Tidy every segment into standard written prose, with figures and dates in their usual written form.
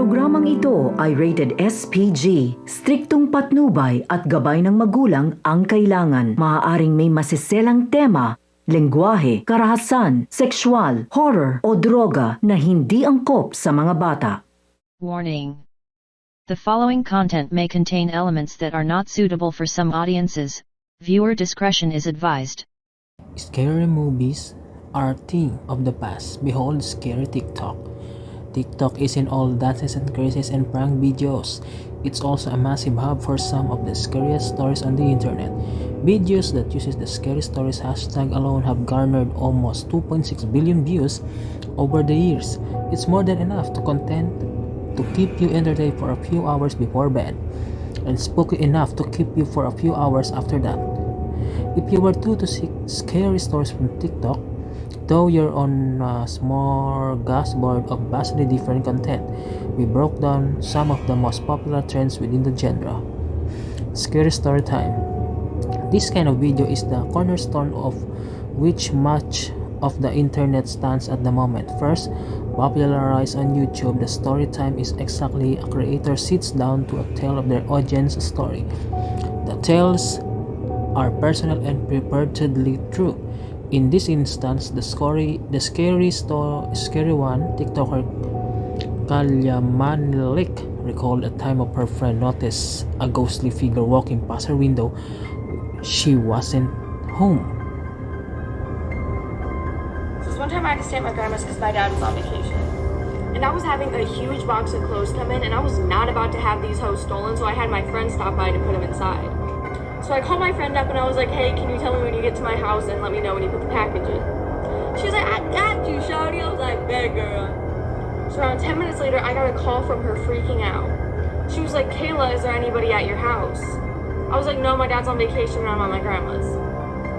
Programang ito ay rated SPG. Striktong patnubay at gabay ng magulang ang kailangan. Maaaring may masiselang tema, lengguwahe, karahasan, sexual, horror o droga na hindi angkop sa mga bata. Warning. The following content may contain elements that are not suitable for some audiences. Viewer discretion is advised. Scary movies are a thing of the past. Behold scary TikTok. TikTok is in all dances and crazes and prank videos. It's also a massive hub for some of the scariest stories on the internet. Videos that uses the scary stories hashtag alone have garnered almost 2.6 billion views over the years. It's more than enough to keep you entertained for a few hours before bed, and spooky enough to keep you for a few hours after that. If you were to seek scary stories from TikTok, though you're on a smorgasbord of vastly different content, we broke down some of the most popular trends within the genre. Scary story time. This kind of video is the cornerstone of which much of the internet stands at the moment. First, popularized on YouTube, the story time is exactly a creator sits down to tell of their audience story. The tales are personal and purportedly true. In this instance, the scary one, TikToker Kalyamanik recalled a time of her friend noticed a ghostly figure walking past her window. She wasn't home. So one time I had to stay at my grandma's because my dad was on vacation. And I was having a huge box of clothes come in, and I was not about to have these hoes stolen, so I had my friend stop by to put them inside. So I called my friend up and I was like, hey, can you tell me when you get to my house and let me know when you put the package in? She was like, I got you, shawty. I was like, bet, girl. So around 10 minutes later, I got a call from her freaking out. She was like, Kayla, is there anybody at your house? I was like, no, my dad's on vacation and I'm at my grandma's.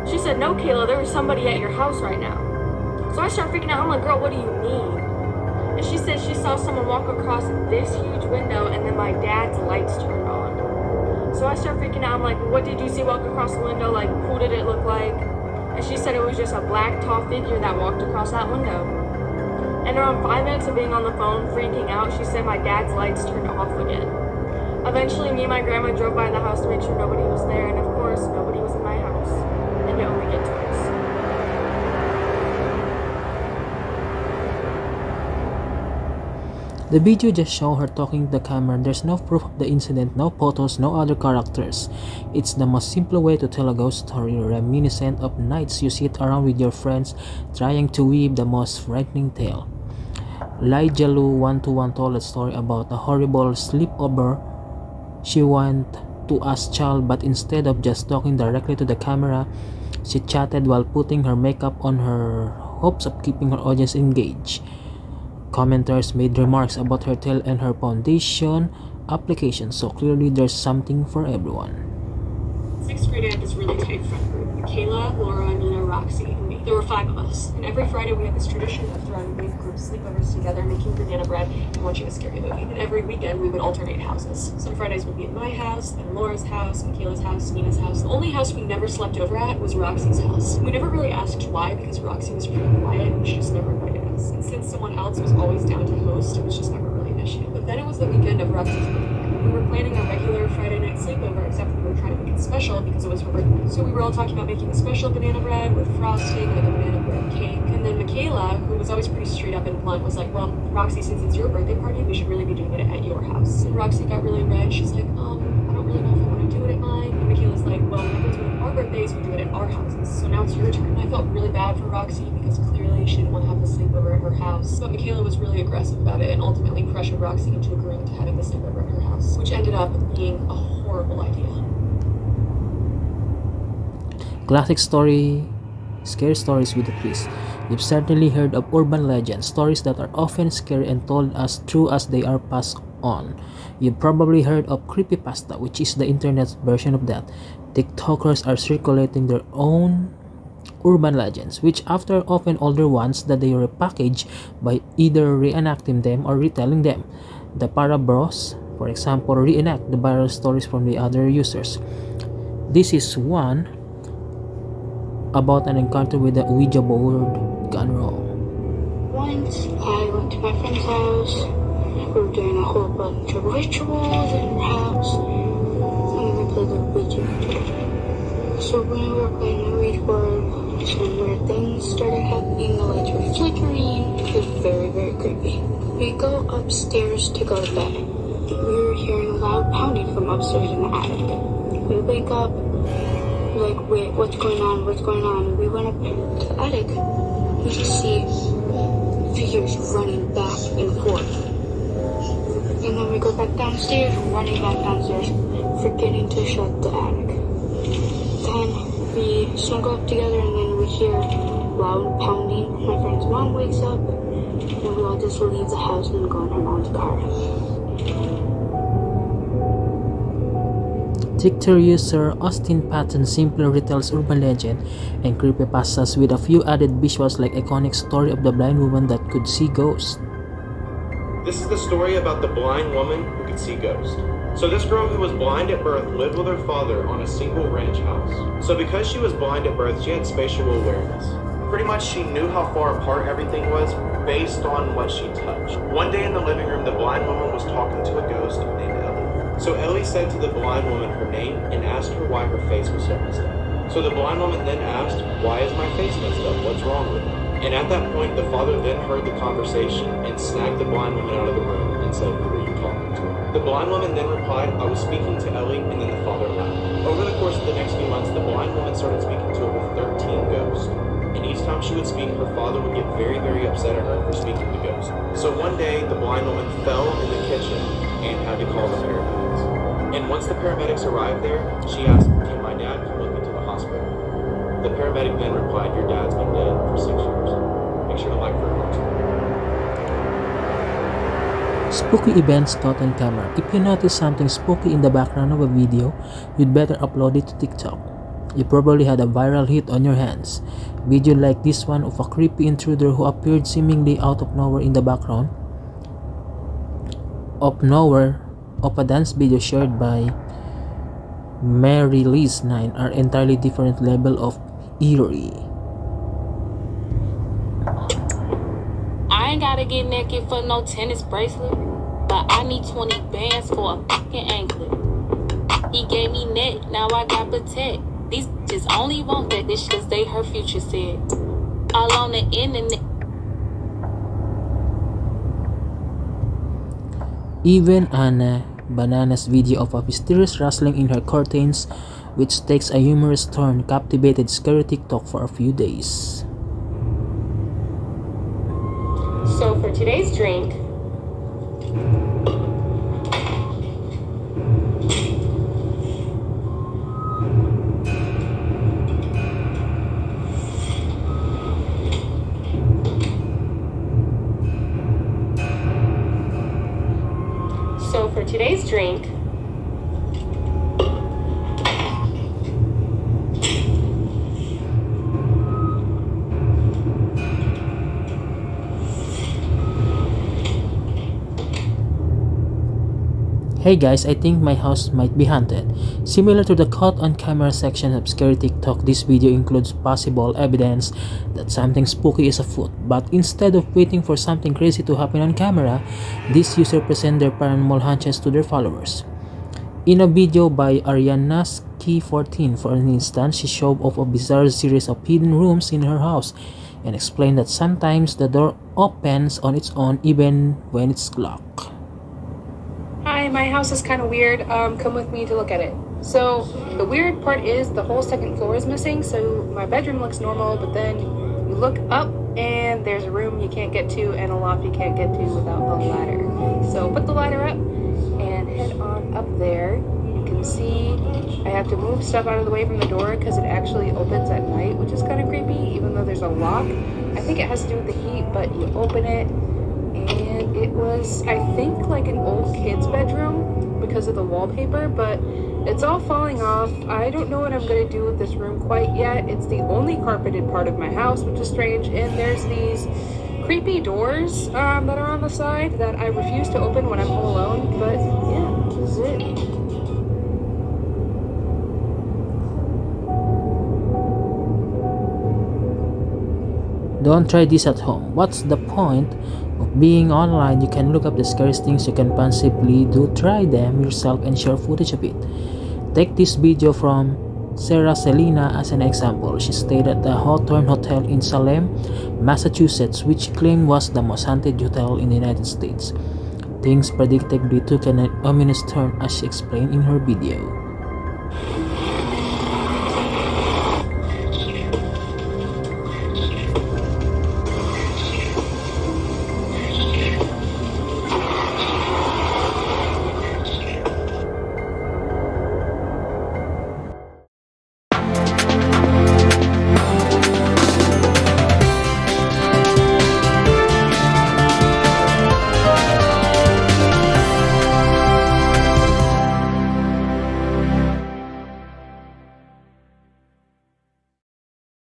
She said, no, Kayla, there was somebody at your house right now. So I started freaking out. I'm like, girl, what do you mean? And she said she saw someone walk across this huge window and then my dad's lights turned on. So I started freaking out. I'm like, what did you see walk across the window? Like, who did it look like? And she said it was just a black, tall figure that walked across that window. And around 5 minutes of being on the phone, freaking out, she said my dad's lights turned off again. Eventually, me and my grandma drove by the house to make sure nobody was there. And of course, nobody was in my house. And it only gets worse. The video just shows her talking to the camera. There's no proof of the incident, no photos, no other characters. It's the most simple way to tell a ghost story, reminiscent of nights you sit around with your friends trying to weave the most frightening tale. Lijalu121 told a story about a horrible sleepover she went to as child, but instead of just talking directly to the camera, she chatted while putting her makeup on her hopes of keeping her audience engaged. Commenters made remarks about her tale and her foundation application, so clearly there's something for everyone. 6th grade, I had this really tight friend group. Kayla, Laura, Nina, Roxy, and me. There were 5 of us. And every Friday we had this tradition of throwing big group sleepovers together, making banana bread, and watching a scary movie. And every weekend we would alternate houses. Some Fridays would be at my house, then Laura's house, Michaela's house, Nina's house. The only house we never slept over at was Roxy's house. We never really asked why, because Roxy was pretty quiet and she just never invited us. And since someone else was always down to host, it was just never really an issue. But then it was the weekend of Roxy's birthday. We were planning our regular Friday night sleepover, except we were trying to make it special because it was her birthday. So we were all talking about making a special banana bread with frosting, like a banana bread cake. And then Michaela, who was always pretty straight up and blunt, was like, well, Roxy, since it's your birthday party, we should really be doing it at your house. And Roxy got really red. She's like, I don't really know if I want to do it at mine. And Michaela's like, well, whenever it's one of our birthdays, we do it at our houses. So now it's your turn. I felt really bad for Roxy because clearly she didn't want to have the sleepover at her house. But Michaela was really aggressive about it and ultimately pressured Roxy into agreeing to having the sleepover at her house, which ended up being a horrible idea. Classic story, scary stories with a twist. You've certainly heard of urban legends, stories that are often scary and told as true as they are passed on. You've probably heard of creepypasta, which is the internet's version of that. TikTokers are circulating their own urban legends, which after often older ones that they repackage by either reenacting them or retelling them. The Para Bros, for example, reenact the viral stories from the other users. This is one about an encounter with the Ouija board gone wrong. Once I went to my friend's house We were doing a whole bunch of rituals in her house, and we played the Ouija board. So when we were playing the Ouija board, some weird things started happening. The lights were flickering. It was very, very creepy. We go upstairs to go to bed. We were hearing a loud pounding from upstairs in the attic. We wake up, like, wait, what's going on? What's going on? We went up to the attic. We just see figures running back and forth. And then we go back downstairs, running back downstairs, forgetting to shut the attic. Then we snuggle up together, and then we hear loud pounding. My friend's mom wakes up, and we all just leave the house and go in our mom's car. TikTok user Austin Patton simply retells urban legend and creepypastas with a few added visuals like iconic story of the blind woman that could see ghosts. This is the story about the blind woman who could see ghosts. So this girl who was blind at birth lived with her father on a single ranch house. So because she was blind at birth, she had spatial awareness. Pretty much she knew how far apart everything was based on what she touched. One day in the living room, the blind woman was talking to a ghost named Ellie. So Ellie said to the blind woman her name and asked her why her face was so messed up. So the blind woman then asked, "Why is my face messed up? What's wrong with it?" And at that point, the father then heard the conversation and snagged the blind woman out of the room and said, "Who are you talking to?" The blind woman then replied, "I was speaking to Ellie," and then the father laughed. Over the course of the next few months, the blind woman started speaking to over 13 ghosts. And each time she would speak, her father would get very, very upset at her for speaking to ghosts. So one day, the blind woman fell in the kitchen and had to call the paramedics. And once the paramedics arrived there, she asked, "Can my dad come with me to the hospital?" The paramedic then replied, "Your dad's been dead for 6 years. Make sure to like for it." Spooky events caught on camera. If you notice something spooky in the background of a video, you'd better upload it to TikTok. You probably had a viral hit on your hands. Video like this one of a creepy intruder who appeared seemingly out of nowhere in the background of a dance video shared by Mary Liz 9 are entirely different level of eerie. I ain't gotta get naked for no tennis bracelet, but I need 20 bands for a fucking anklet. He gave me net, now I got protect. These just only want that this shit they her future said. All on the internet. Even Anna Banana's video of a mysterious rustling in her curtains, which takes a humorous turn, captivated scary TikTok for a few days. So for today's drink, Hey guys, I think my house might be haunted. Similar to the caught on camera section of scary TikTok, this video includes possible evidence that something spooky is afoot. But instead of waiting for something crazy to happen on camera, this user present their paranormal hunches to their followers. In a video by Arianaski14, for instance, she showed off a bizarre series of hidden rooms in her house and explained that sometimes the door opens on its own even when it's locked. Hi, my house is kind of weird. Come with me to look at it. So the weird part is the whole second floor is missing. So my bedroom looks normal, but then you look up and there's a room you can't get to and a loft you can't get to without a ladder. So put the ladder up and head on up there. You can see I have to move stuff out of the way from the door because it actually opens at night, which is kind of creepy, even though there's a lock. I think it has to do with the heat, but you open it. And it was, I think, like an old kid's bedroom because of the wallpaper, but it's all falling off. I don't know what I'm going to do with this room quite yet. It's the only carpeted part of my house, which is strange, and there's these creepy doors that are on the side that I refuse to open when I'm home alone, but yeah, this is it. Don't try this at home. What's the point of being online? You can look up the scariest things you can possibly do. Try them yourself and share footage of it. Take this video from Sarah Selina as an example. She stayed at the Hawthorne Hotel in Salem, Massachusetts, which claimed was the most haunted hotel in the United States. Things predictably took an ominous turn as she explained in her video.